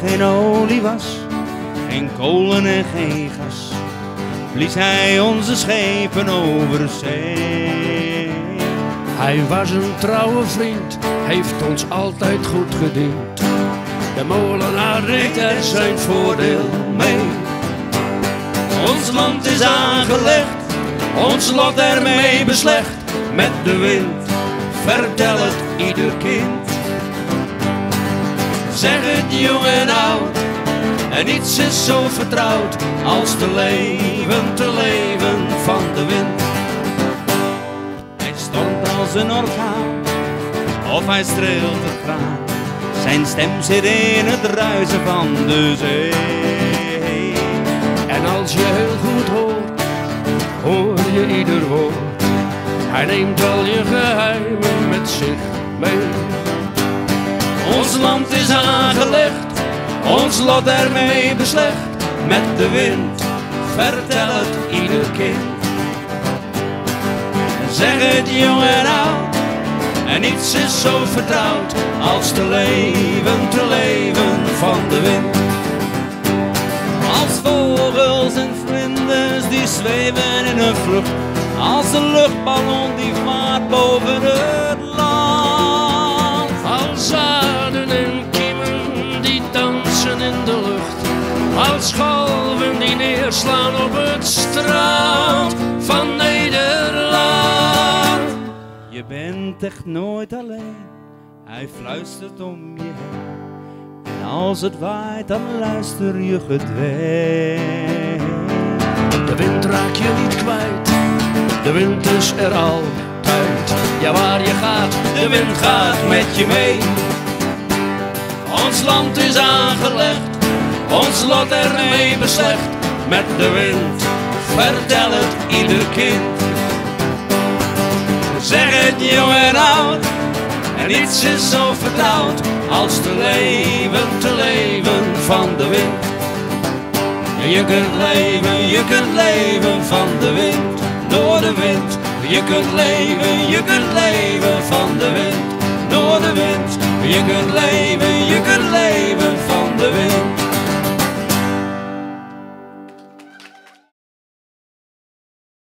geen olie was, geen kolen en geen gas, blies hij onze schepen over zee. Hij was een trouwe vriend, heeft ons altijd goed gediend. De molenaar reed er zijn voordeel mee. Ons land is aangelegd, ons lot ermee beslecht. Met de wind, vertel het ieder kind. Zeg het jong en oud, en niets is zo vertrouwd als te leven van de wind. Hij stormt als een orkaan, of hij streelt het graan. Zijn stem zit in het ruisen van de zee. En als je heel goed hoort, hoor je ieder woord. Hij neemt wel je geheimen met zich mee. Ons land is aangelegd, ons lot ermee beslecht. Met de wind, vertel het ieder kind. Zeg het jong en oud, en niets is zo vertrouwd als te leven van de wind. Als vogels en vlinders die zweven in hun vlucht, als een luchtballon die vaart boven het land. Als zaden en kiemen die dansen in de lucht, als golven die neerslaan op het strand van Nederland. Je bent echt nooit alleen, hij fluistert om je heen. En als het waait, dan luister je gedwee. De wind raak je niet kwijt, de wind is er altijd. Ja, waar je gaat, De wind gaat met je mee. Ons land is aangelegd, ons lot ermee beslecht. Met de wind, vertel het ieder kind. Zeg het jong en oud, en niets is zo vertrouwd als te leven van de wind. Je kunt leven van de wind, door de wind. Je kunt